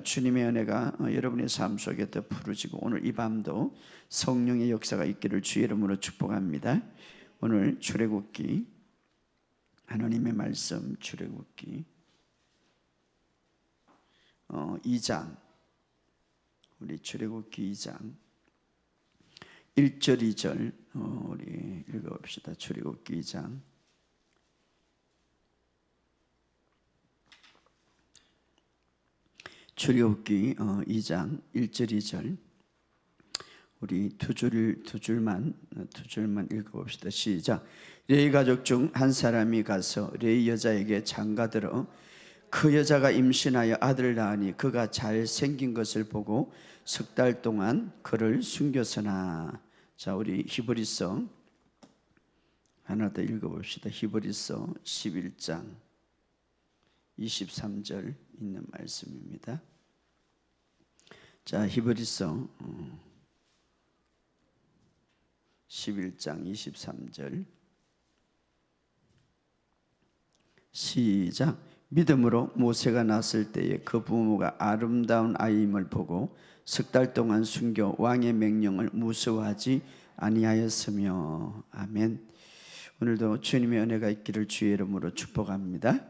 주님의 은혜가 여러분의 삶 속에 더 부르지고 오늘 이 밤도 성령의 역사가 있기를 주의 이름으로 축복합니다. 오늘 출애굽기 하나님의 말씀 출애굽기 2장 우리 출애굽기 2장 1절 2절 우리 읽어봅시다. 출애굽기 2장 출애굽기 2장 1절 2절 우리 두 줄만 읽어봅시다. 시작. 레위 가족 중 한 사람이 가서 레위 여자에게 장가들어 그 여자가 임신하여 아들을 낳으니 그가 잘생긴 것을 보고 석 달 동안 그를 숨겼으나. 자, 우리 히브리서 하나 더 읽어봅시다. 히브리서 11장 23절 있는 말씀입니다. 자, 히브리서 11장 23절 시작. 믿음으로 모세가 낳았을 때에 그 부모가 아름다운 아이임을 보고 석 달 동안 숨겨 왕의 명령을 무서워하지 아니하였으며. 아멘. 오늘도 주님의 은혜가 있기를 주의 이름으로 축복합니다.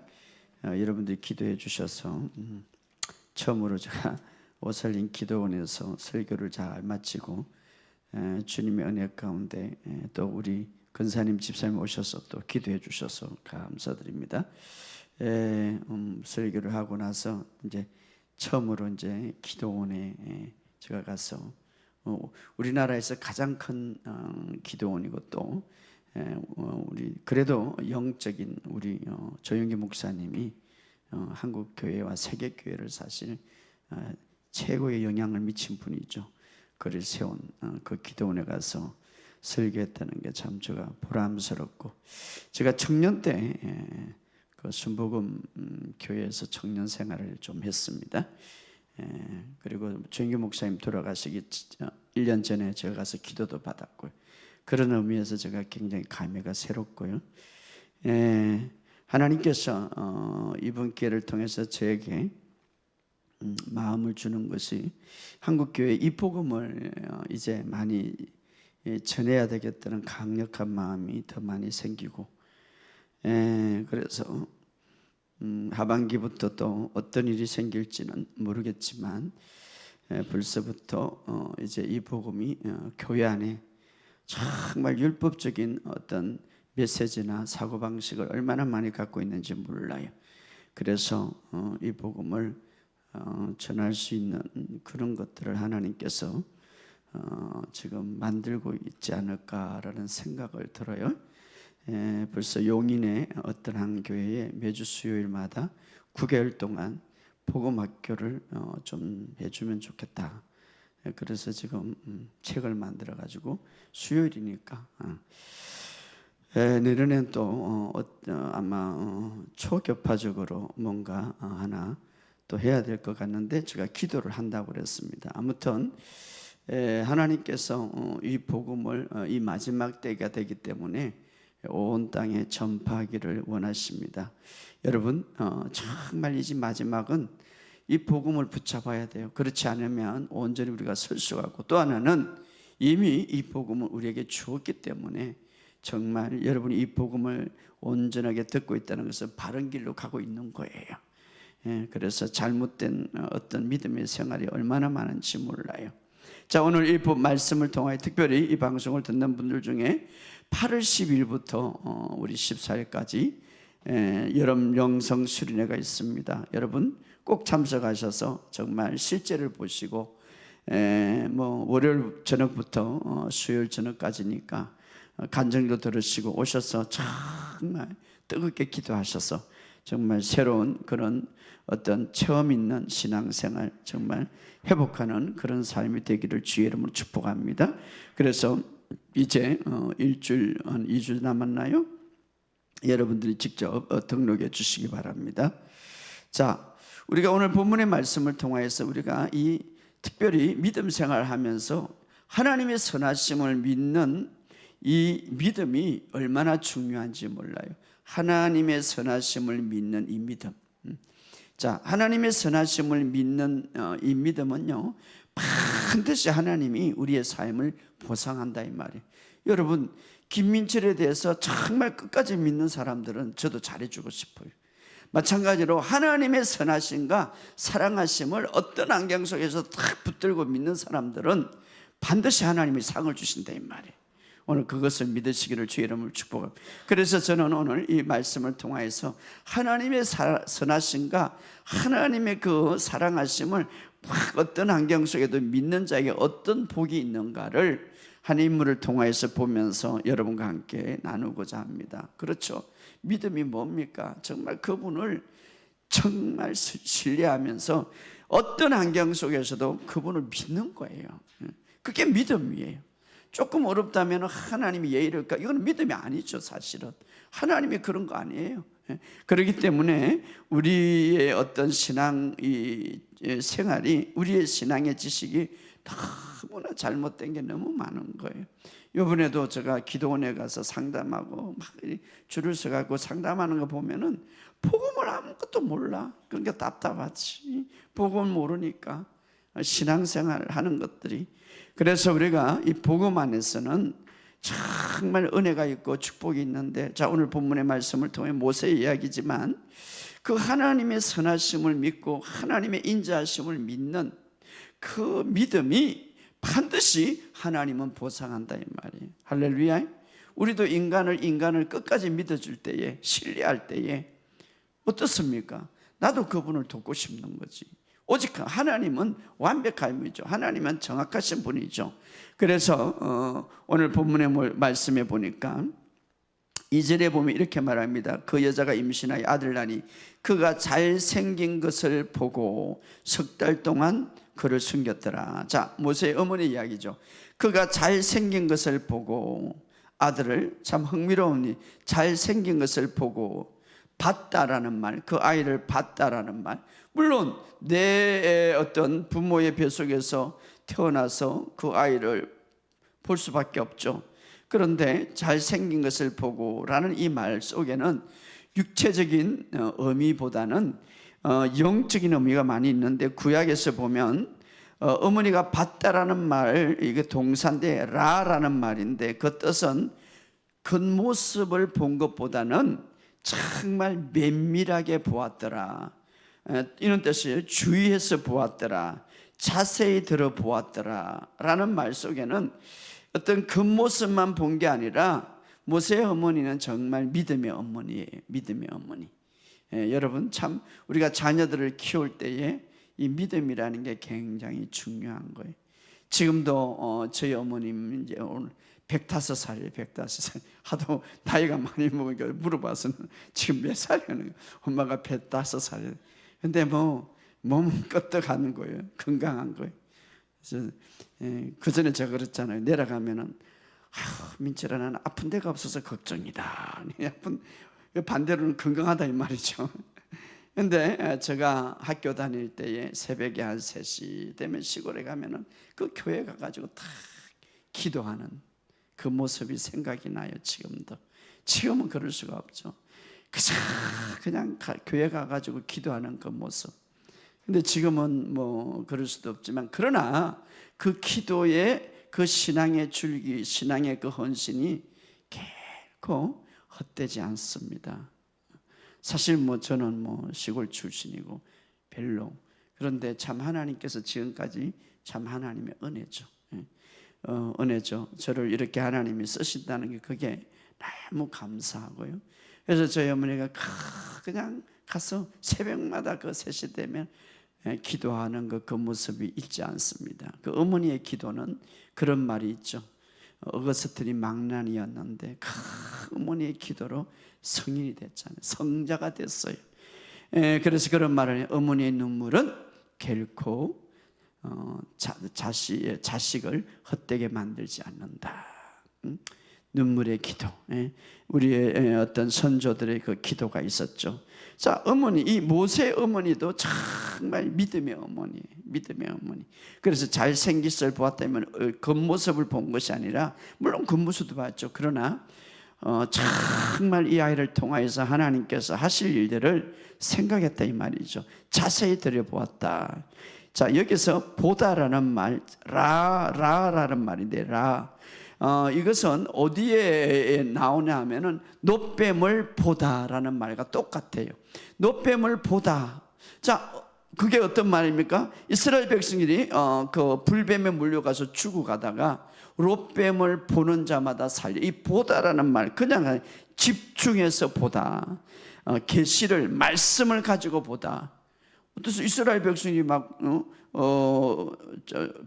여러분들이 기도해 주셔서 처음으로 제가 오살린 기도원에서 설교를 잘 마치고 주님의 은혜 가운데 또 우리 근사님 집사님 오셔서 또 기도해 주셔서 감사드립니다. 설교를 하고 나서 이제 처음으로 이제 기도원에 제가 가서 우리나라에서 가장 큰 기도원이고 또 우리 그래도 영적인 우리 조영기 목사님이 한국 교회와 세계 교회를 사실 최고의 영향을 미친 분이죠. 그를 세운 그 기도원에 가서 설교했다는 게 참 제가 보람스럽고, 제가 청년 때 그 순복음 교회에서 청년 생활을 좀 했습니다. 그리고 조영기 목사님 돌아가시기 1년 전에 제가 가서 기도도 받았고요. 그런 의미에서 제가 굉장히 감회가 새롭고요. 하나님께서 이번 기회를 통해서 저에게 마음을 주는 것이 한국교회 이 복음을 이제 많이 전해야 되겠다는 강력한 마음이 더 많이 생기고, 그래서 하반기부터 또 어떤 일이 생길지는 모르겠지만 벌써부터 이제 이 복음이 교회 안에 정말 율법적인 어떤 메시지나 사고방식을 얼마나 많이 갖고 있는지 몰라요. 그래서 이 복음을 전할 수 있는 그런 것들을 하나님께서 지금 만들고 있지 않을까라는 생각을 들어요. 벌써 용인의 어떤 한 교회에 매주 수요일마다 9개월 동안 복음학교를 좀 해주면 좋겠다. 그래서 지금 책을 만들어 가지고 수요일이니까 내년엔 또 아마 초교파적으로 뭔가 하나 또 해야 될 것 같는데 제가 기도를 한다고 그랬습니다. 아무튼 하나님께서 이 복음을 이 마지막 때가 되기 때문에 온 땅에 전파하기를 원하십니다. 여러분 정말 이 마지막은 이 복음을 붙잡아야 돼요. 그렇지 않으면 온전히 우리가 설 수가 없고, 또 하나는 이미 이 복음을 우리에게 주었기 때문에 정말 여러분이 이 복음을 온전하게 듣고 있다는 것은 바른 길로 가고 있는 거예요. 그래서 잘못된 어떤 믿음의 생활이 얼마나 많은지 몰라요. 자, 오늘 이 말씀을 통하여 특별히 이 방송을 듣는 분들 중에 8월 10일부터 우리 14일까지 여름 영성 수련회가 있습니다. 여러분 꼭 참석하셔서 정말 실제를 보시고 월요일 저녁부터 수요일 저녁까지니까 간증도 들으시고 오셔서 정말 뜨겁게 기도하셔서 정말 새로운 그런 어떤 체험 있는 신앙생활 정말 회복하는 그런 삶이 되기를 주의 이름으로 축복합니다. 그래서 이제 일주일 한 2주 남았나요? 여러분들이 직접 등록해 주시기 바랍니다. 자, 우리가 오늘 본문의 말씀을 통하여서 우리가 이 특별히 믿음 생활하면서 하나님의 선하심을 믿는 이 믿음이 얼마나 중요한지 몰라요. 하나님의 선하심을 믿는 이 믿음. 자, 하나님의 선하심을 믿는 이 믿음은요, 반드시 하나님이 우리의 삶을 보상한다 이 말이에요. 여러분, 김민철에 대해서 정말 끝까지 믿는 사람들은 저도 잘해주고 싶어요. 마찬가지로 하나님의 선하심과 사랑하심을 어떤 환경 속에서 탁 붙들고 믿는 사람들은 반드시 하나님이 상을 주신다 이 말이에요. 오늘 그것을 믿으시기를 주의 이름으로 축복합니다. 그래서 저는 오늘 이 말씀을 통하여서 하나님의 선하심과 하나님의 그 사랑하심을 어떤 환경 속에도 믿는 자에게 어떤 복이 있는가를 한 인물을 통하여서 보면서 여러분과 함께 나누고자 합니다. 그렇죠. 믿음이 뭡니까? 정말 그분을 정말 신뢰하면서 어떤 환경 속에서도 그분을 믿는 거예요. 그게 믿음이에요. 조금 어렵다면 하나님이 예의를까? 이건 믿음이 아니죠. 사실은 하나님이 그런 거 아니에요. 그렇기 때문에 우리의 어떤 신앙 생활이, 우리의 신앙의 지식이 너무나 잘못된 게 너무 많은 거예요. 이번에도 제가 기도원에 가서 상담하고 막 줄을 서가지고 상담하는 거 보면은 복음을 아무것도 몰라. 그러니까 답답하지. 복음을 모르니까 신앙생활 하는 것들이. 그래서 우리가 이 복음 안에서는 정말 은혜가 있고 축복이 있는데, 자, 오늘 본문의 말씀을 통해 모세의 이야기지만 그 하나님의 선하심을 믿고 하나님의 인자하심을 믿는 그 믿음이 반드시 하나님은 보상한다 이 말이에요. 할렐루야. 우리도 인간을 끝까지 믿어줄 때에, 신뢰할 때에 어떻습니까? 나도 그분을 돕고 싶는 거지. 오직 하나님은 완벽한 분이죠. 하나님은 정확하신 분이죠. 그래서 오늘 본문의 말씀에 보니까 2절에 보면 이렇게 말합니다. 그 여자가 임신하여 아들을 낳으니 그가 잘생긴 것을 보고 석 달 동안 그를 숨겼더라. 자, 모세의 어머니 이야기죠. 그가 잘생긴 것을 보고 아들을, 참 흥미로우니 잘생긴 것을 보고 봤다라는 말, 그 아이를 봤다라는 말, 물론 내 어떤 부모의 뱃속에서 태어나서 그 아이를 볼 수밖에 없죠. 그런데 잘생긴 것을 보고 라는 이 말 속에는 육체적인 의미보다는 영적인 의미가 많이 있는데, 구약에서 보면 어머니가 봤다라는 말, 이게 동사인데 라라는 말인데 그 뜻은 겉모습을 본 것보다는 정말 면밀하게 보았더라, 이런 뜻이에요. 주의해서 보았더라, 자세히 들어보았더라 라는 말 속에는 어떤 겉모습만 본 게 아니라 모세의 어머니는 정말 믿음의 어머니예요. 믿음의 어머니. 여러분, 참 우리가 자녀들을 키울 때에 이 믿음이라는 게 굉장히 중요한 거예요. 지금도 저희 어머님 이제 오늘 105살이에요. 105살. 하도 나이가 많이 먹으니까 물어봐서는 지금 몇 살이냐는, 엄마가 105살이에요. 근데 뭐 몸은 끄떡하는 거예요. 건강한 거예요. 그래서 그 전에 제가 그랬잖아요. 내려가면은 민철아, 나는 아픈 데가 없어서 걱정이다. 반대로는 건강하다 이 말이죠. 근데 제가 학교 다닐 때에 새벽에 한 3시 되면 시골에 가면은 그 교회 가가지고 다 기도하는 그 모습이 생각이 나요. 지금은 그럴 수가 없죠. 그냥 교회 가가지고 기도하는 그 모습. 근데 지금은 뭐 그럴 수도 없지만, 그러나 그 기도의 그 신앙의 줄기, 신앙의 그 헌신이 결코 헛되지 않습니다. 사실 뭐 저는 뭐 시골 출신이고 별로, 그런데 참 하나님께서 지금까지 참 하나님의 은혜죠. 은혜죠. 저를 이렇게 하나님이 쓰신다는 게 그게 너무 감사하고요. 그래서 저희 어머니가 그냥 가서 새벽마다 그 3시 되면 기도하는 그 모습이 잊지 않습니다. 그 어머니의 기도는 그런 말이 있죠. 어거스틴이 망난이었는데 그 어머니의 기도로 성인이 됐잖아요. 성자가 됐어요. 그래서 그런 말을 해요. 어머니의 눈물은 결코 자식을 헛되게 만들지 않는다. 눈물의 기도. 우리의 어떤 선조들의 그 기도가 있었죠. 자, 어머니, 이 모세 어머니도 정말 믿음의 어머니. 그래서 잘생긴 것을 보았다면 겉모습을 본 것이 아니라, 물론 겉모습도 봤죠. 그러나 정말 이 아이를 통하여서 하나님께서 하실 일들을 생각했다 이 말이죠. 자세히 들여보았다. 자, 여기서 보다라는 말, 라라는 말인데 이것은 어디에 나오냐 하면은 노뱀을 보다라는 말과 똑같아요. 노뱀을 보다. 자, 그게 어떤 말입니까? 이스라엘 백성들이 그 불뱀에 물려가서 죽어가다가 롯뱀을 보는 자마다 살려. 이 보다라는 말, 그냥 집중해서 보다. 계시를, 말씀을 가지고 보다. 어떠세요? 이스라엘 백성이 막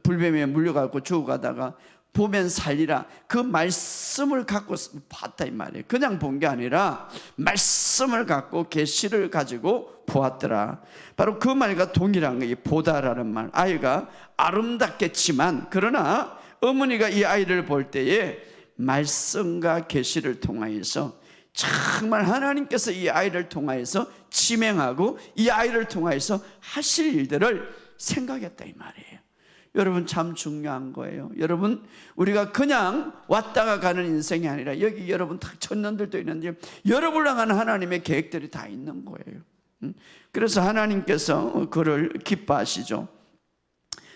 불뱀에 물려가고 죽어가다가 보면 살리라. 그 말씀을 갖고 봤다 이 말이에요. 그냥 본 게 아니라 말씀을 갖고 계시를 가지고 보았더라. 바로 그 말과 동일한 거예요. 보다라는 말. 아이가 아름답겠지만 그러나 어머니가 이 아이를 볼 때에 말씀과 계시를 통하여서 정말 하나님께서 이 아이를 통하여서 지명하고 이 아이를 통하여서 하실 일들을 생각했다 이 말이에요. 여러분, 참 중요한 거예요. 여러분, 우리가 그냥 왔다가 가는 인생이 아니라 여기 여러분 다 천년들도 있는데 여러분을 향한 하나님의 계획들이 다 있는 거예요. 그래서 하나님께서 그를 기뻐하시죠.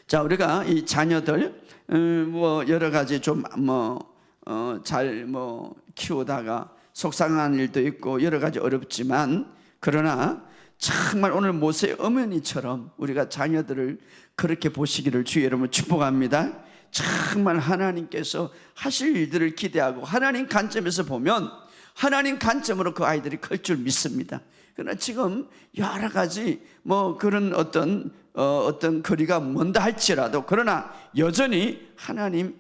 자, 우리가 이 자녀들 뭐 여러 가지 좀 잘 키우다가 속상한 일도 있고 여러 가지 어렵지만, 그러나 정말 오늘 모세의 어머니처럼 우리가 자녀들을 그렇게 보시기를 주의 여러분 축복합니다. 정말 하나님께서 하실 일들을 기대하고 하나님 관점에서 보면 하나님 관점으로 그 아이들이 클 줄 믿습니다. 그러나 지금 여러 가지 그런 어떤 거리가 먼다 할지라도, 그러나 여전히 하나님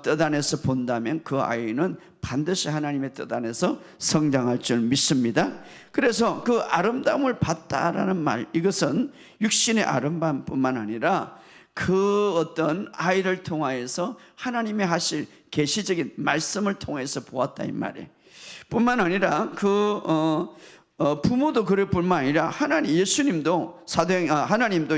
뜻 안에서 본다면 그 아이는 반드시 하나님의 뜻 안에서 성장할 줄 믿습니다. 그래서 그 아름다움을 봤다라는 말, 이것은 육신의 아름다움뿐만 아니라 그 어떤 아이를 통하여서 하나님이 하실 계시적인 말씀을 통해서 보았다 이 말이에요. 뿐만 아니라 부모도 그럴 뿐만 아니라 예수님도 하나님도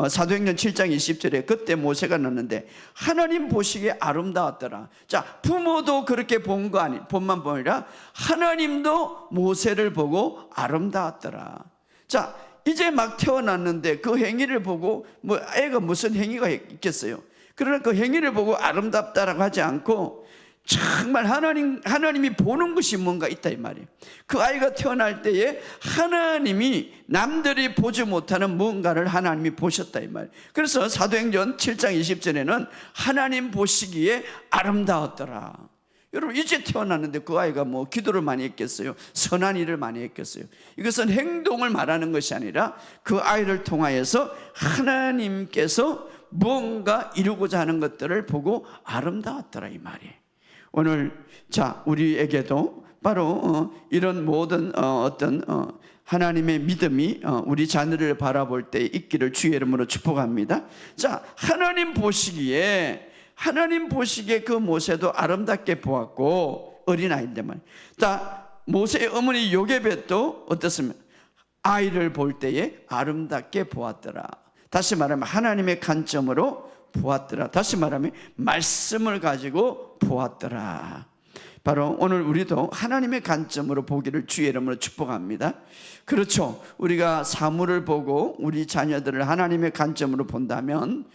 사도행전 7장 20절에 그때 모세가 넣는데 하나님 보시기에 아름다웠더라. 자, 부모도 그렇게 본 거 본만 보니라 하나님도 모세를 보고 아름다웠더라. 자, 이제 막 태어났는데 그 행위를 보고 애가 무슨 행위가 있겠어요? 그러나 그 행위를 보고 아름답다라고 하지 않고 정말 하나님이 보는 것이 뭔가 있다 이 말이에요. 그 아이가 태어날 때에 하나님이 남들이 보지 못하는 무언가를 하나님이 보셨다 이 말이에요. 그래서 사도행전 7장 20절에는 하나님 보시기에 아름다웠더라. 여러분, 이제 태어났는데 그 아이가 기도를 많이 했겠어요? 선한 일을 많이 했겠어요? 이것은 행동을 말하는 것이 아니라 그 아이를 통하여서 하나님께서 무언가 이루고자 하는 것들을 보고 아름다웠더라 이 말이에요. 오늘 우리에게도 바로 이런 모든 하나님의 믿음이 우리 자녀를 바라볼 때 있기를 주의 이름으로 축복합니다. 자, 하나님 보시기에 그 모세도 아름답게 보았고 어린아이인데 말이에요. 자, 모세의 어머니 요게벳도 어떻습니까? 아이를 볼 때에 아름답게 보았더라. 다시 말하면 하나님의 관점으로 보았더라. 다시 말하면 말씀을 가지고 보았더라. 바로 오늘 우리도 하나님의 관점으로 보기를 주의 이름으로 축복합니다. 그렇죠. 우리가 사물을 보고 우리 자녀들을 하나님의 관점으로 본다면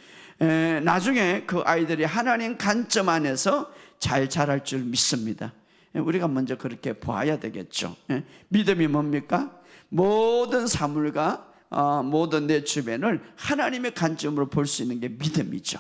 나중에 그 아이들이 하나님 관점 안에서 잘 자랄 줄 믿습니다. 우리가 먼저 그렇게 봐야 되겠죠. 믿음이 뭡니까? 모든 사물과 모든 내 주변을 하나님의 관점으로 볼 수 있는 게 믿음이죠.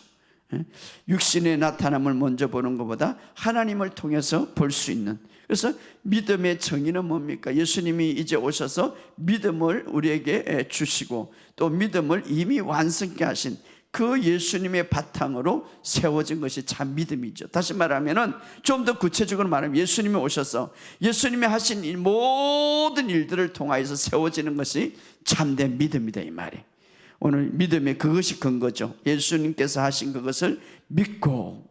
육신의 나타남을 먼저 보는 것보다 하나님을 통해서 볼 수 있는, 그래서 믿음의 정의는 뭡니까? 예수님이 이제 오셔서 믿음을 우리에게 주시고 또 믿음을 이미 완성케 하신 그 예수님의 바탕으로 세워진 것이 참 믿음이죠. 다시 말하면 좀 더 구체적으로 말하면 예수님이 오셔서 예수님이 하신 이 모든 일들을 통하여서 세워지는 것이 참된 믿음이다 이 말이에요. 오늘 믿음의 그것이 근거죠. 예수님께서 하신 그것을 믿고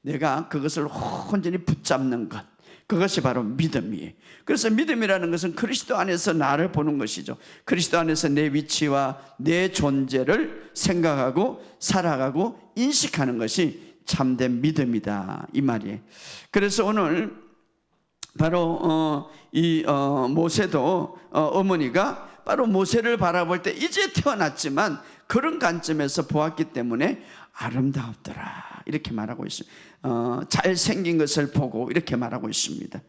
내가 그것을 온전히 붙잡는 것, 그것이 바로 믿음이에요. 그래서 믿음이라는 것은 그리스도 안에서 나를 보는 것이죠. 그리스도 안에서 내 위치와 내 존재를 생각하고 살아가고 인식하는 것이 참된 믿음이다 이 말이에요. 그래서 오늘 바로 모세도 어머니가 바로 모세를 바라볼 때 이제 태어났지만 그런 관점에서 보았기 때문에 아름다웠더라 이렇게 말하고 있습니다. 잘생긴 것을 보고 이렇게 말하고 있습니다.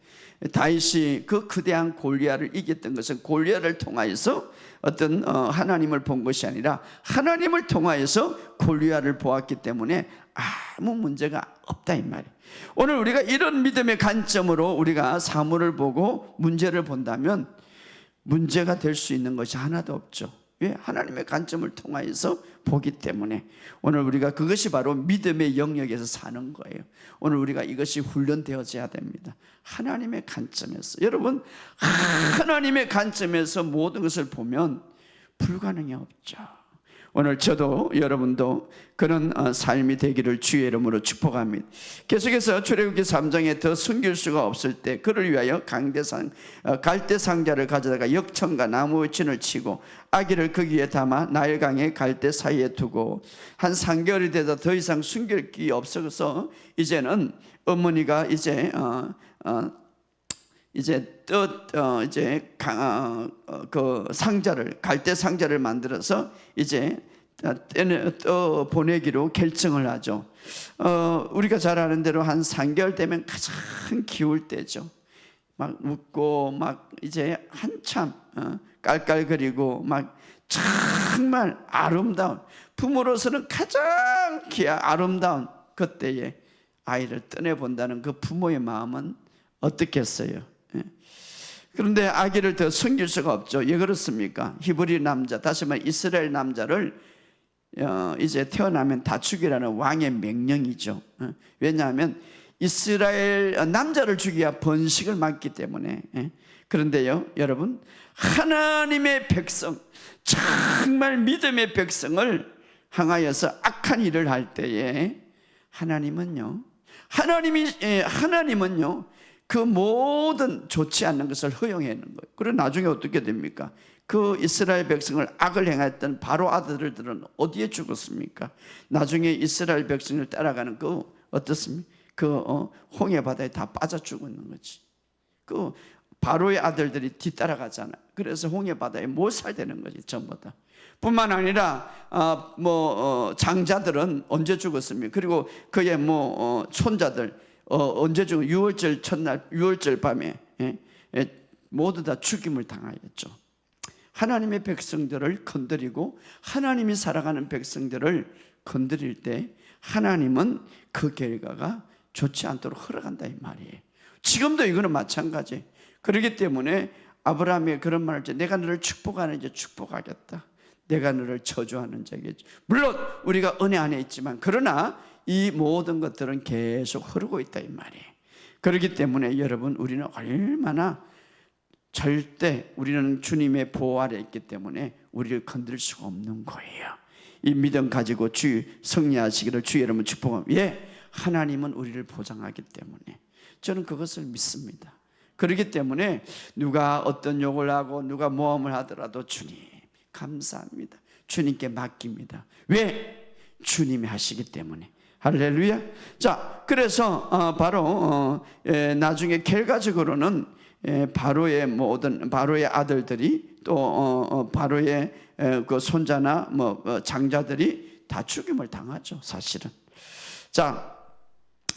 다윗이 그 거대한 골리앗을 이겼던 것은 골리앗을 통하여서 어떤 하나님을 본 것이 아니라 하나님을 통하여서 골리앗을 보았기 때문에 아무 문제가 없다 이 말이에요. 오늘 우리가 이런 믿음의 관점으로 우리가 사물을 보고 문제를 본다면 문제가 될 수 있는 것이 하나도 없죠. 왜? 하나님의 관점을 통하여서 보기 때문에 오늘 우리가 그것이 바로 믿음의 영역에서 사는 거예요. 오늘 우리가 이것이 훈련되어져야 됩니다. 하나님의 관점에서. 여러분, 하나님의 관점에서 모든 것을 보면 불가능이 없죠. 오늘 저도 여러분도 그런 삶이 되기를 주의 이름으로 축복합니다. 계속해서 출애굽기 3장에 더 숨길 수가 없을 때 그를 위하여 갈대 상자를 가져다가 역청과 나무 진을 치고 아기를 그 위에 담아 나일강의 갈대 사이에 두고 한 3개월이 되다 더 이상 숨길 게 없어서 이제는 어머니가 그 상자를 갈대 상자를 만들어서 이제 떠 보내기로 결정을 하죠. 우리가 잘 아는 대로 한 3개월 되면 가장 기울 때죠. 막 웃고 막 이제 한참 깔깔거리고 막 정말 아름다운 부모로서는 가장 아름다운 그때에 아이를 떠내본다는 그 부모의 마음은 어떻겠어요? 그런데 아기를 더 숨길 수가 없죠. 왜 그렇습니까? 히브리 남자, 다시 말해 이스라엘 남자를 이제 태어나면 다 죽이라는 왕의 명령이죠. 왜냐하면 이스라엘 남자를 죽여야 번식을 막기 때문에. 그런데요 여러분, 하나님의 백성, 정말 믿음의 백성을 향하여서 악한 일을 할 때에 하나님은요 그 모든 좋지 않는 것을 허용해 놓는 거예요. 그리고 나중에 어떻게 됩니까? 그 이스라엘 백성을 악을 행했던 바로 아들들은 어디에 죽었습니까? 나중에 이스라엘 백성을 따라가는 그 어떻습니까? 홍해 바다에 다 빠져 죽는 거지. 그 바로의 아들들이 뒤따라가잖아요. 그래서 홍해 바다에 못 살되는 거지 전부 다. 뿐만 아니라 장자들은 언제 죽었습니까? 그리고 그의 손자들 언제 죽은 6월절 첫날 6월절 밤에 모두 다 죽임을 당하였죠. 하나님의 백성들을 건드리고 하나님이 살아가는 백성들을 건드릴 때 하나님은 그 결과가 좋지 않도록 허락한다 이 말이에요. 지금도 이거는 마찬가지. 그렇기 때문에 아브라함이 그런 말을 했죠. 내가 너를 축복하는 자 축복하겠다. 내가 너를 저주하는 자겠지. 물론 우리가 은혜 안에 있지만 그러나 이 모든 것들은 계속 흐르고 있다 이 말이에요. 그렇기 때문에 여러분 우리는 얼마나 절대 우리는 주님의 보호 아래 있기 때문에 우리를 건드릴 수가 없는 거예요. 이 믿음 가지고 승리하시기를 주의 이름으로 축복합니다. 예, 하나님은 우리를 보장하기 때문에 저는 그것을 믿습니다. 그렇기 때문에 누가 어떤 욕을 하고 누가 모함을 하더라도 주님 감사합니다. 주님께 맡깁니다. 왜? 주님이 하시기 때문에. 할렐루야. 자, 그래서 바로 나중에 결과적으로는 바로의 아들들이 또 바로의 그 손자나 장자들이 다 죽임을 당하죠, 사실은. 자,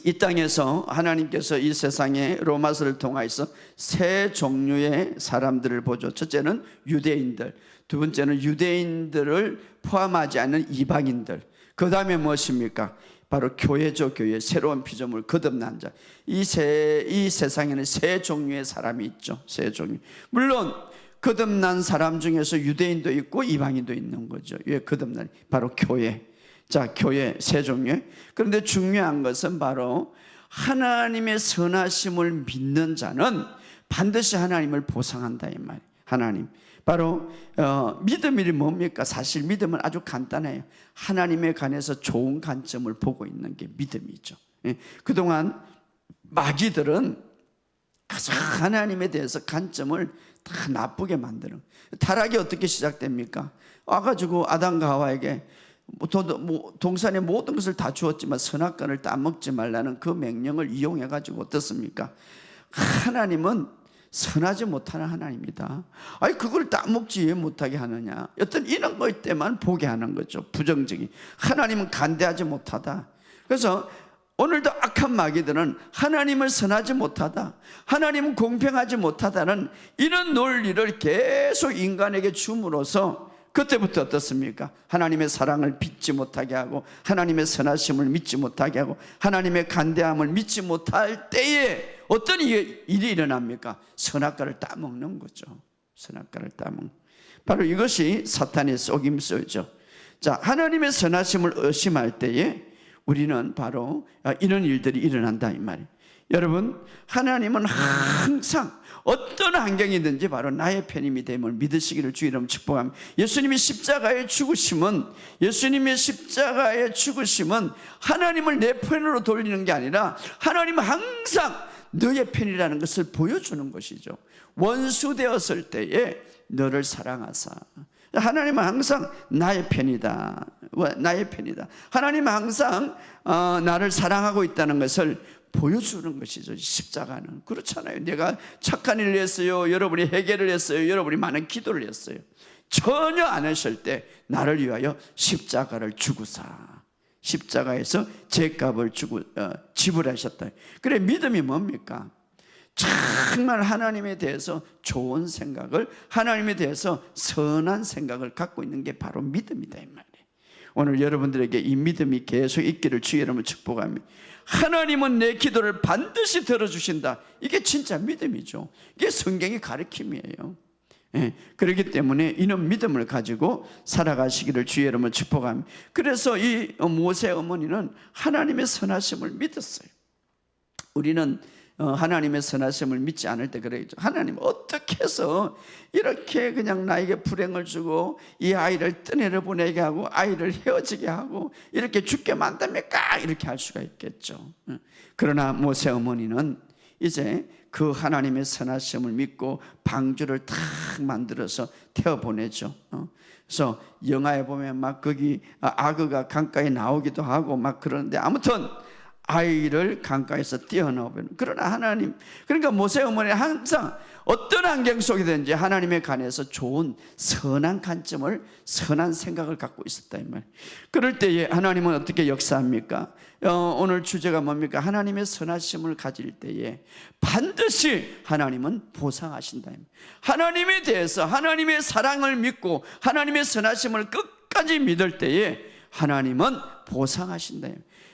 이 땅에서 하나님께서 이 세상에 로마서를 통하여서 세 종류의 사람들을 보죠. 첫째는 유대인들, 두 번째는 유대인들을 포함하지 않는 이방인들, 그 다음에 무엇입니까? 바로 교회죠. 교회, 새로운 피조물, 거듭난 자. 이 세상에는 세 종류의 사람이 있죠. 세 종류. 물론 거듭난 사람 중에서 유대인도 있고 이방인도 있는 거죠. 왜 거듭난? 바로 교회. 자, 교회 세 종류. 그런데 중요한 것은 바로 하나님의 선하심을 믿는 자는 반드시 하나님을 보상한다 이 말. 하나님. 바로 믿음이 뭡니까? 사실 믿음은 아주 간단해요. 하나님에 관해서 좋은 관점을 보고 있는 게 믿음이죠. 그동안 마귀들은 하나님에 대해서 관점을 다 나쁘게 만드는. 타락이 어떻게 시작됩니까? 와가지고 아담과 하와에게 동산의 모든 것을 다 주었지만 선악과를 따먹지 말라는 그 명령을 이용해가지고 어떻습니까? 하나님은 선하지 못하는 하나님이다. 아니 그걸 따먹지 왜 못하게 하느냐. 어떤 이런 것 때만 보게 하는 거죠. 부정적인. 하나님은 간대하지 못하다. 그래서 오늘도 악한 마귀들은 하나님을 선하지 못하다, 하나님은 공평하지 못하다는 이런 논리를 계속 인간에게 줌으로써 그때부터 어떻습니까? 하나님의 사랑을 믿지 못하게 하고, 하나님의 선하심을 믿지 못하게 하고, 하나님의 간대함을 믿지 못할 때에 어떤 일이 일어납니까? 선악과를 따먹는 거죠. 선악과를 따먹는. 바로 이것이 사탄의 속임수죠. 자, 하나님의 선하심을 의심할 때에 우리는 바로 이런 일들이 일어난다 이 말이에요. 여러분, 하나님은 항상 어떤 환경이든지 바로 나의 편임이 됨을 믿으시기를 주 이름 축복합니다. 예수님의 십자가의 죽으심은 하나님을 내 편으로 돌리는 게 아니라 하나님은 항상 너의 편이라는 것을 보여주는 것이죠. 원수 되었을 때에 너를 사랑하사, 하나님은 항상 나의 편이다. 나의 편이다. 하나님은 항상 나를 사랑하고 있다는 것을 보여주는 것이죠. 십자가는 그렇잖아요. 내가 착한 일을 했어요, 여러분이 회개를 했어요, 여러분이 많은 기도를 했어요, 전혀 안 하실 때 나를 위하여 십자가를 주구사, 십자가에서 죄값을 주고 지불하셨다. 그래, 믿음이 뭡니까? 정말 하나님에 대해서 좋은 생각을, 하나님에 대해서 선한 생각을 갖고 있는 게 바로 믿음이다 이 말이에요. 오늘 여러분들에게 이 믿음이 계속 있기를 주의 이름으로 축복합니다. 하나님은 내 기도를 반드시 들어주신다. 이게 진짜 믿음이죠. 이게 성경의 가르침이에요. 그렇기 때문에 이런 믿음을 가지고 살아가시기를 주의 이름으로 축복합니다. 그래서 이 모세 어머니는 하나님의 선하심을 믿었어요. 우리는 하나님의 선하심을 믿지 않을 때 그러죠. 하나님 어떻게 해서 이렇게 그냥 나에게 불행을 주고 이 아이를 떠내려 보내게 하고 아이를 헤어지게 하고 이렇게 죽게 만듭니까? 이렇게 할 수가 있겠죠. 그러나 모세 어머니는 이제 그 하나님의 선하심을 믿고 방주를 탁 만들어서 태워보내죠. 그래서 영화에 보면 막 거기 아그가 강가에 나오기도 하고 막 그러는데, 아무튼 아이를 강가에서 띄어넣으면, 그러나 하나님, 그러니까 모세 어머니는 항상 어떤 환경 속이든지 하나님에 관해서 좋은 선한 관점을, 선한 생각을 갖고 있었다 이 말. 그럴 때에 하나님은 어떻게 역사합니까? 오늘 주제가 뭡니까? 하나님의 선하심을 가질 때에 반드시 하나님은 보상하신다. 하나님에 대해서 하나님의 사랑을 믿고 하나님의 선하심을 끝까지 믿을 때에 하나님은 보상하신다.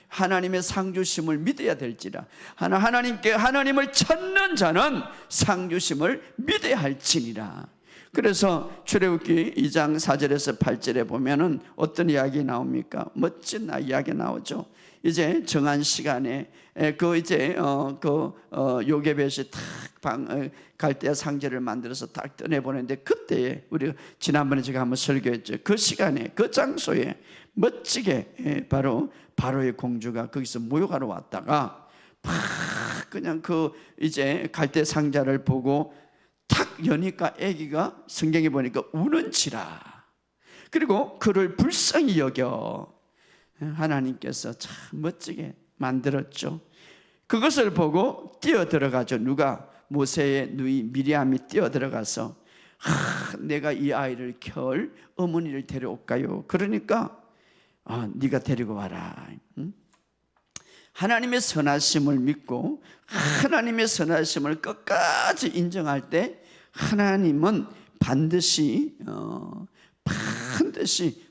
하나님의 상주심을 믿어야 될지라. 하나님을 찾는 자는 상주심을 믿어야 할지니라. 그래서 출애굽기 2장 4절에서 8절에 보면은 어떤 이야기 나옵니까? 멋진 이야기 나오죠. 이제 정한 시간에 요게벳이 갈대아 상제를 만들어서 딱 떠내보내는데, 그때에 우리가 지난번에 제가 한번 설교했죠. 그 시간에 그 장소에 멋지게 바로 바로의 공주가 거기서 모욕하러 왔다가 막 그냥 이제 갈대 상자를 보고 탁 여니까 아기가, 성경에 보니까 우는지라. 그리고 그를 불쌍히 여겨 하나님께서 참 멋지게 만들었죠. 그것을 보고 뛰어들어가죠. 누가? 모세의 누이 미리암이 뛰어들어가서 내가 이 아이를 키울 어머니를 데려올까요? 그러니까 네가 데리고 와라. 하나님의 선하심을 믿고 하나님의 선하심을 끝까지 인정할 때 하나님은 반드시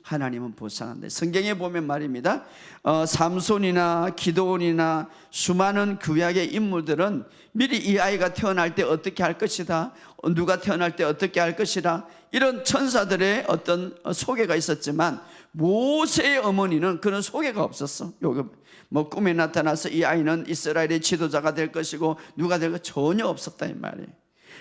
하나님은 보상한다. 성경에 보면 말입니다. 삼손이나 기드온이나 수많은 구약의 인물들은 미리 이 아이가 태어날 때 어떻게 할 것이다, 누가 태어날 때 어떻게 할 것이다, 이런 천사들의 어떤 소개가 있었지만 모세의 어머니는 그런 소개가 없었어. 뭐 꿈에 나타나서 이 아이는 이스라엘의 지도자가 될 것이고 누가 될 것 전혀 없었다 이 말이에요.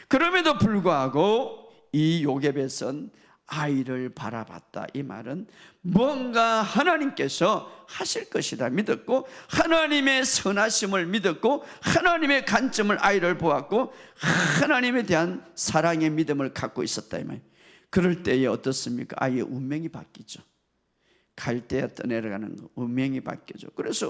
그럼에도 불구하고 이 요게벳은 아이를 바라봤다. 이 말은 뭔가 하나님께서 하실 것이다 믿었고, 하나님의 선하심을 믿었고, 하나님의 관점을 아이를 보았고, 하나님에 대한 사랑의 믿음을 갖고 있었다 이 말이에요. 그럴 때에 어떻습니까? 아이의 운명이 바뀌죠. 갈대아 떠내려가는 운명이 바뀌죠. 그래서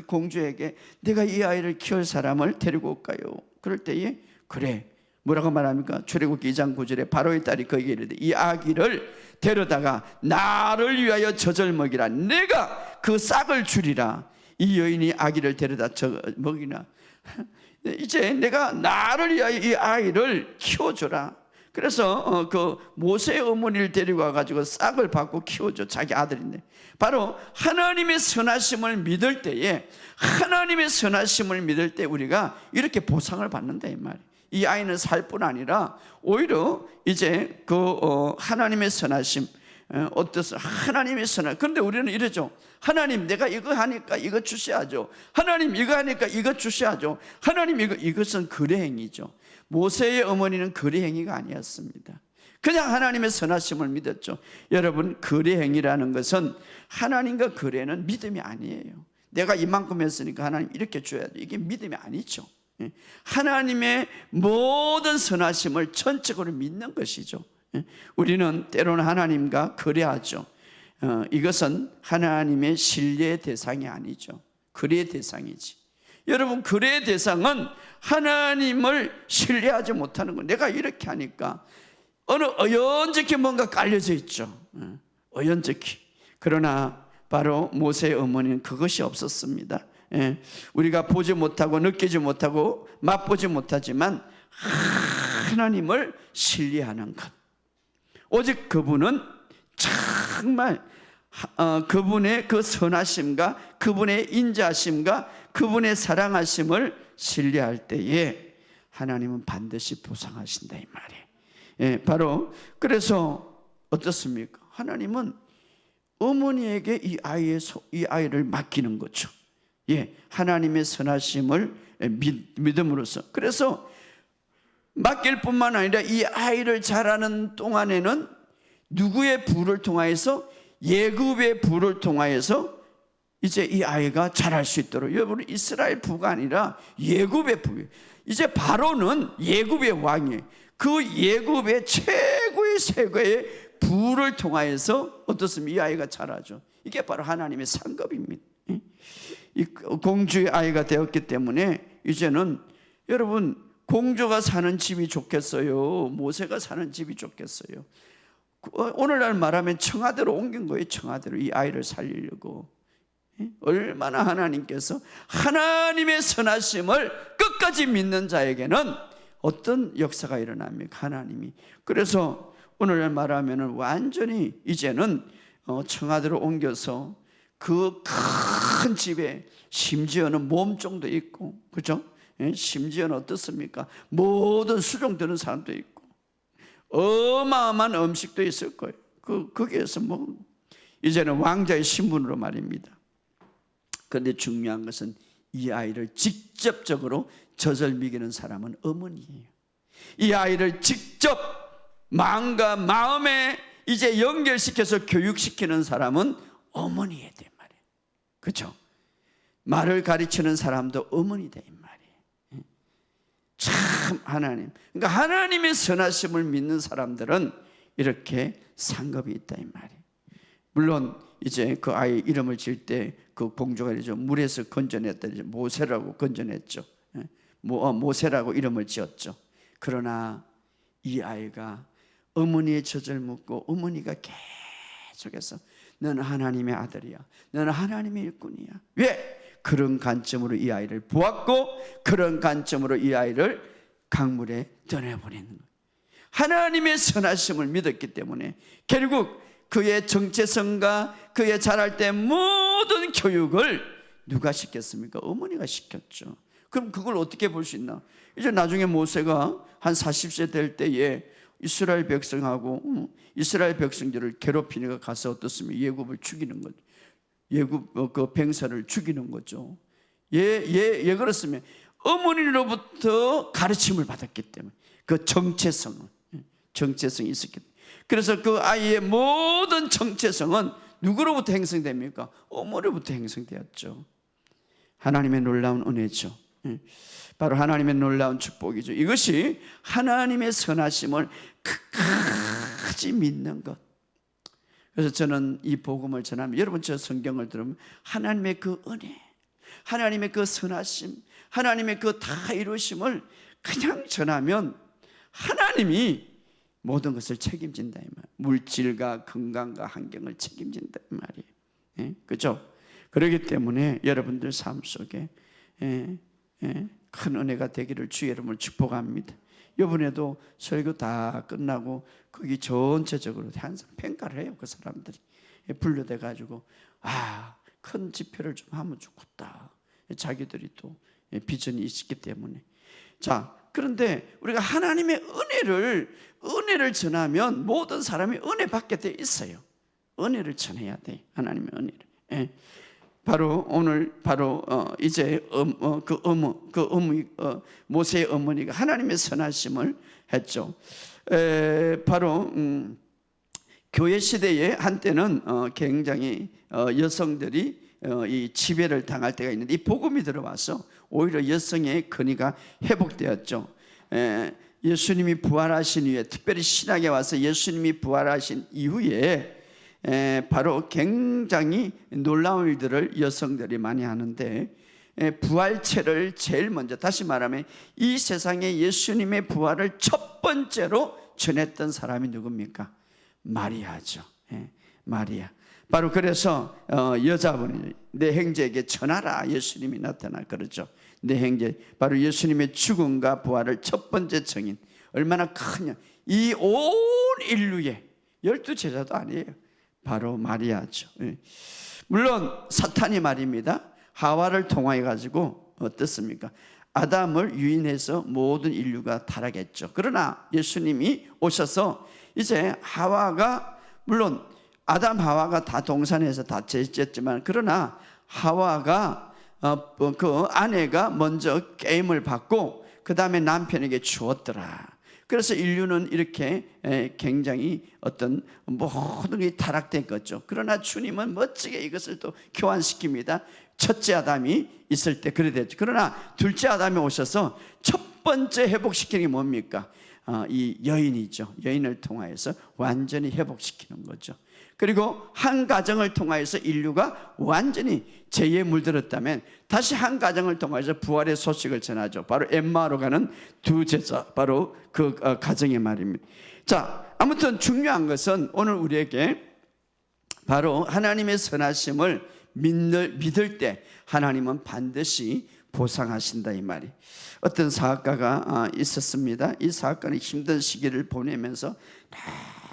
공주에게 내가 이 아이를 키울 사람을 데리고 올까요? 그럴 때에 그래, 뭐라고 말합니까? 출애굽기 2장 9절에 바로의 딸이 그에게 이르되 이 아기를 데려다가 나를 위하여 젖을 먹이라. 내가 그 싹을 주리라. 이 여인이 아기를 데려다 먹이나. 이제 내가 나를 위하여 이 아이를 키워줘라. 그래서 그 모세의 어머니를 데리고 와가지고 싹을 받고 키워줘. 자기 아들인데. 바로 하나님의 선하심을 믿을 때에, 하나님의 선하심을 믿을 때 우리가 이렇게 보상을 받는다 이 말이에요. 이 아이는 살 뿐 아니라 오히려 이제 하나님의 선하심, 어떠서 하나님의 선하. 그런데 우리는 이러죠. 하나님, 내가 이거 하니까 이거 주셔야죠. 하나님, 이거 하니까 이거 주셔야죠. 하나님, 이것은 거래행위죠. 모세의 어머니는 거래행위가 아니었습니다. 그냥 하나님의 선하심을 믿었죠. 여러분, 거래행위라는 것은, 하나님과 거래는 믿음이 아니에요. 내가 이만큼 했으니까 하나님 이렇게 줘야죠. 이게 믿음이 아니죠. 하나님의 모든 선하심을 전적으로 믿는 것이죠. 우리는 때로는 하나님과 거래하죠. 이것은 하나님의 신뢰의 대상이 아니죠. 거래의 대상이지. 여러분, 거래의 대상은 하나님을 신뢰하지 못하는 거예요. 내가 이렇게 하니까 어느 어연적히 뭔가 깔려져 있죠. 어연적히. 그러나 바로 모세의 어머니는 그것이 없었습니다. 우리가 보지 못하고 느끼지 못하고 맛보지 못하지만 하나님을 신뢰하는 것. 오직 그분은 정말 그분의 그 선하심과 그분의 인자하심과 그분의 사랑하심을 신뢰할 때에 하나님은 반드시 보상하신다 이 말이에요. 바로 그래서 어떻습니까? 하나님은 어머니에게 이 아이를 맡기는 거죠. 하나님의 선하심을 믿음으로써. 그래서 맡길 뿐만 아니라 이 아이를 자라는 동안에는 누구의 부를 통하여서, 예굽의 부를 통하여서 이제 이 아이가 자랄 수 있도록. 여러분, 이스라엘 부가 아니라 예굽의 부예요. 이제 바로는 예굽의 왕이에요. 그 예굽의 최고의 세계의 부를 통하여서 어떻습니까? 이 아이가 자라죠. 이게 바로 하나님의 상급입니다. 이 공주의 아이가 되었기 때문에 이제는 여러분, 공주가 사는 집이 좋겠어요? 모세가 사는 집이 좋겠어요? 오늘날 말하면 청와대로 옮긴 거예요. 청와대로 이 아이를 살리려고. 얼마나 하나님께서 하나님의 선하심을 끝까지 믿는 자에게는 어떤 역사가 일어납니까? 하나님이. 그래서 오늘날 말하면 완전히 이제는 청와대로 옮겨서 그 큰 집에 심지어는 몸종도 있고, 그죠? 심지어는 어떻습니까? 모든 수종드는 사람도 있고 어마어마한 음식도 있을 거예요. 거기에서 이제는 왕자의 신분으로 말입니다. 그런데 중요한 것은 이 아이를 직접적으로 젖을 먹이는 사람은 어머니예요. 이 아이를 직접 마음과 마음에 이제 연결시켜서 교육시키는 사람은 어머니에 돼 말이에요. 그렇죠? 말을 가르치는 사람도 어머니다 이 말이에요. 참 하나님. 그러니까 하나님의 선하심을 믿는 사람들은 이렇게 상급이 있다 이 말이에요. 물론 이제 그 아이 이름을 지을 때 그 공주가 이제 물에서 건져냈다, 이제 모세라고 건져냈죠. 모세라고 이름을 지었죠. 그러나 이 아이가 어머니의 젖을 먹고 어머니가 계속해서 너는 하나님의 아들이야, 너는 하나님의 일꾼이야. 왜? 그런 관점으로 이 아이를 보았고 그런 관점으로 이 아이를 강물에 떠내버리는 거예요. 하나님의 선하심을 믿었기 때문에 결국 그의 정체성과 그의 자랄 때 모든 교육을 누가 시켰습니까? 어머니가 시켰죠. 그럼 그걸 어떻게 볼 수 있나? 이제 나중에 모세가 한 40세 될 때에 이스라엘 백성하고 이스라엘 백성들을 괴롭히니까 가서 어떻습니까? 예굽을 죽이는 거죠. 예굽 그 병사를 죽이는 거죠. 예 그렇습니다. 어머니로부터 가르침을 받았기 때문에 그 정체성이 있었기 때문에. 그래서 그 아이의 모든 정체성은 누구로부터 형성됩니까? 어머니로부터 형성되었죠. 하나님의 놀라운 은혜죠. 바로 하나님의 놀라운 축복이죠. 이것이 하나님의 선하심을 끝까지 믿는 것. 그래서 저는 이 복음을 전하면, 여러분 저 성경을 들으면 하나님의 그 은혜, 하나님의 그 선하심, 하나님의 그 다 이루심을 그냥 전하면 하나님이 모든 것을 책임진다 이 말. 물질과 건강과 환경을 책임진다 이 말이에요. 예? 그죠? 그렇기 때문에 여러분들 삶 속에 큰 은혜가 되기를 주 여러분을 축복합니다. 이번에도 설교 다 끝나고 거기 전체적으로 항상 평가를 해요. 그 사람들이 분류돼 가지고 큰 집회를 좀 하면 좋겠다. 자기들이 또 비전이 있기 때문에. 자, 그런데 우리가 하나님의 은혜를 전하면 모든 사람이 은혜 받게 돼 있어요. 은혜를 전해야 돼. 하나님의 은혜를. 바로 오늘 이제 모세의 어머니가 하나님의 선하심을 했죠. 바로 교회 시대에 한때는 굉장히 여성들이 이 지배를 당할 때가 있는데, 이 복음이 들어와서 오히려 여성의 권위가 회복되었죠. 예수님이 부활하신 이후에, 특별히 신약에 와서 예수님이 부활하신 이후에 바로 굉장히 놀라운 일들을 여성들이 많이 하는데, 부활체를 제일 먼저, 다시 말하면 이 세상에 예수님의 부활을 첫 번째로 전했던 사람이 누굽니까? 마리아죠. 마리아. 바로 그래서 여자분이 내 형제에게 전하라, 예수님이 나타나 그러죠. 내 형제, 바로 예수님의 죽음과 부활을 첫 번째 증인. 얼마나 크냐. 이 온 인류의 12제자도 아니에요. 바로 마리아죠. 물론 사탄이 말입니다, 하와를 통하여 가지고 어떻습니까? 아담을 유인해서 모든 인류가 타락했죠. 그러나 예수님이 오셔서 이제 하와가, 물론 아담 하와가 다 동산에서 다 죄졌지만, 그러나 하와가 그 아내가 먼저 게임을 받고 그 다음에 남편에게 주었더라. 그래서 인류는 이렇게 굉장히 어떤 모든 게 타락된 거죠. 그러나 주님은 멋지게 이것을 또 교환시킵니다. 첫째 아담이 있을 때 그래 됐죠. 그러나 둘째 아담이 오셔서 첫 번째 회복시키는 게 뭡니까? 이 여인이죠. 여인을 통하여서 완전히 회복시키는 거죠. 그리고 한 가정을 통하여서 인류가 완전히 죄에 물들었다면 다시 한 가정을 통해서 부활의 소식을 전하죠. 바로 엠마오로 가는 두 제자, 바로 그 가정의 말입니다. 자, 아무튼 중요한 것은 오늘 우리에게 바로 하나님의 선하심을 믿을 때 하나님은 반드시 보상하신다 이 말이. 어떤 사학가가 있었습니다. 이 사학가는 힘든 시기를 보내면서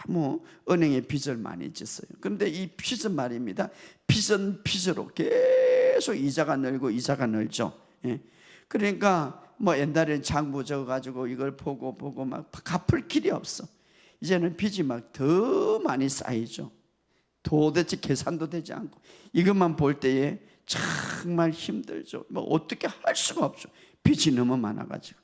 너무 은행에 빚을 많이 졌어요. 그런데 이 빚은 말입니다, 빚은 빚으로 계속 이자가 늘고 이자가 늘죠. 그러니까 뭐 옛날에는 장부 적어가지고 이걸 보고 막 갚을 길이 없어. 이제는 빚이 막 더 많이 쌓이죠. 도대체 계산도 되지 않고 이것만 볼 때에 정말 힘들죠. 뭐 어떻게 할 수가 없죠. 빚이 너무 많아가지고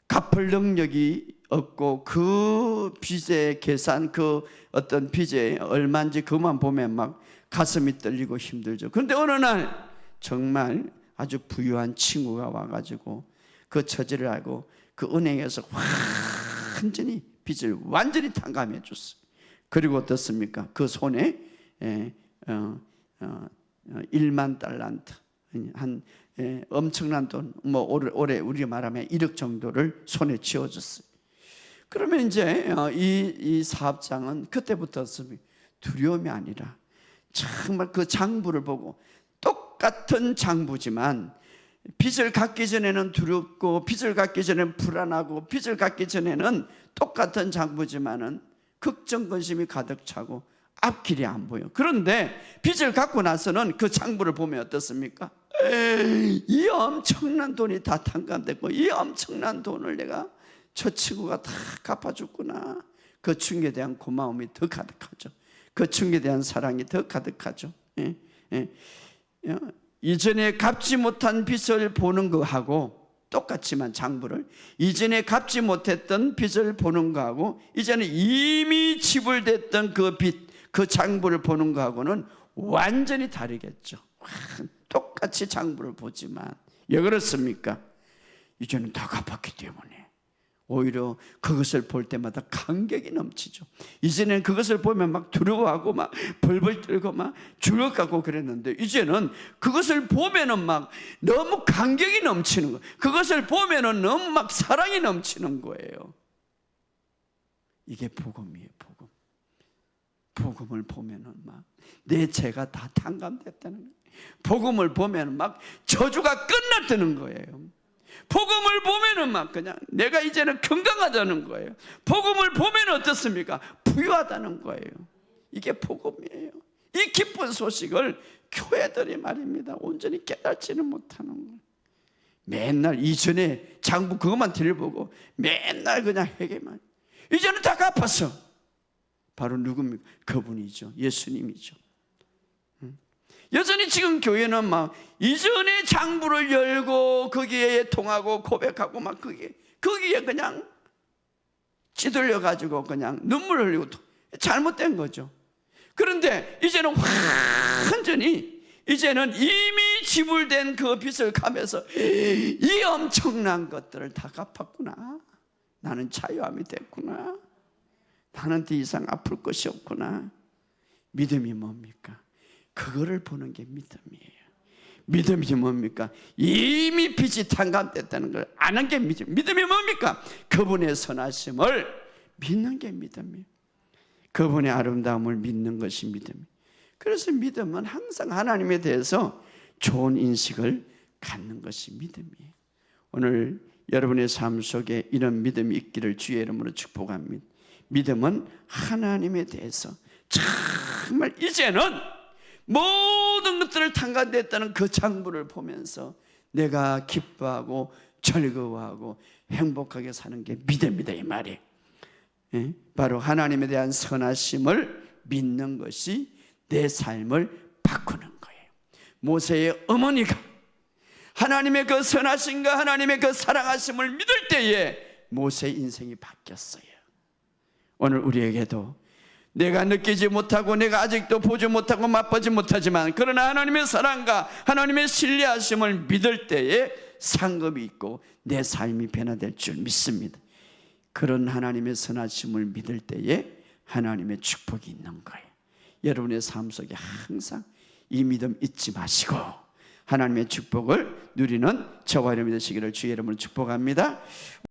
갚을 능력이 없고 그 빚의 계산, 그 어떤 빚에 얼마인지 그만 보면 막 가슴이 떨리고 힘들죠. 그런데 어느 날 정말 아주 부유한 친구가 와가지고 그 처지를 알고 그 은행에서 완전히 빚을 완전히 탕감해 줬어요. 그리고 어떻습니까? 그 손에 1만 달란트, 한 엄청난 돈, 뭐 올해 우리가 말하면 1억 정도를 손에 쥐어줬어요. 그러면 이제 이 사업장은 그때부터 두려움이 아니라 정말 그 장부를 보고, 똑같은 장부지만 빚을 갚기 전에는 두렵고 빚을 갚기 전에는 불안하고 빚을 갚기 전에는 똑같은 장부지만은 걱정 근심이 가득 차고 앞길이 안 보여. 그런데 빚을 갚고 나서는 그 장부를 보면 어떻습니까? 이 엄청난 돈이 다 탕감됐고 이 엄청난 돈을 내가 저 친구가 다 갚아줬구나. 그 친구에 대한 고마움이 더 가득하죠. 그 친구에 대한 사랑이 더 가득하죠. 이전에 갚지 못한 빚을 보는 거하고 똑같지만, 장부를 이전에 갚지 못했던 빚을 보는 거하고 이제는 이미 지불됐던 그 빚, 그 장부를 보는 거하고는 완전히 다르겠죠. 똑같이 장부를 보지만 왜 그렇습니까? 이제는 다 갚았기 때문에 오히려 그것을 볼 때마다 감격이 넘치죠. 이제는 그것을 보면 막 두려워하고 막 벌벌 떨고 막 죽어가고 그랬는데, 이제는 그것을 보면은 막 너무 감격이 넘치는 거예요. 그것을 보면은 너무 막 사랑이 넘치는 거예요. 이게 복음이에요. 복음. 복음을 보면은 막 내 죄가 다 탕감됐다는 거예요. 복음을 보면은 막 저주가 끝났다는 거예요. 복음을 보면은 막 그냥 내가 이제는 건강하다는 거예요. 복음을 보면 어떻습니까? 부유하다는 거예요. 이게 복음이에요. 이 기쁜 소식을 교회들이 말입니다, 온전히 깨닫지는 못하는 거예요. 맨날 이전에 장부 그것만 들여보고 맨날 그냥 회개만. 이제는 다 갚았어. 바로 누굽니까? 그분이죠. 예수님이죠. 여전히 지금 교회는 막 이전에 장부를 열고 거기에 통하고 고백하고 막 거기에 그냥 찌들려 가지고 그냥 눈물 흘리고 잘못된 거죠. 그런데 이제는 완전히 이제는 이미 지불된 그 빚을 갚아서 이 엄청난 것들을 다 갚았구나. 나는 자유함이 됐구나. 나는 더 이상 아플 것이 없구나. 믿음이 뭡니까? 그거를 보는 게 믿음이에요. 믿음이 뭡니까? 이미 빚이 탕감됐다는 걸 아는 게 믿음. 믿음이 뭡니까? 그분의 선하심을 믿는 게 믿음이에요. 그분의 아름다움을 믿는 것이 믿음이에요. 그래서 믿음은 항상 하나님에 대해서 좋은 인식을 갖는 것이 믿음이에요. 오늘 여러분의 삶 속에 이런 믿음이 있기를 주의 이름으로 축복합니다. 믿음은 하나님에 대해서 정말 이제는 모든 것들을 탕감됐다는 그 장부를 보면서 내가 기뻐하고 즐거워하고 행복하게 사는 게 믿음이다, 이 말이에요. 바로 하나님에 대한 선하심을 믿는 것이 내 삶을 바꾸는 거예요. 모세의 어머니가 하나님의 그 선하심과 하나님의 그 사랑하심을 믿을 때에 모세의 인생이 바뀌었어요. 오늘 우리에게도 내가 느끼지 못하고 내가 아직도 보지 못하고 맛보지 못하지만 그러나 하나님의 사랑과 하나님의 신뢰하심을 믿을 때에 상급이 있고 내 삶이 변화될 줄 믿습니다. 그런 하나님의 선하심을 믿을 때에 하나님의 축복이 있는 거예요. 여러분의 삶 속에 항상 이 믿음 잊지 마시고 하나님의 축복을 누리는 저와 여러분이 되시기를 주의 이름으로 축복합니다.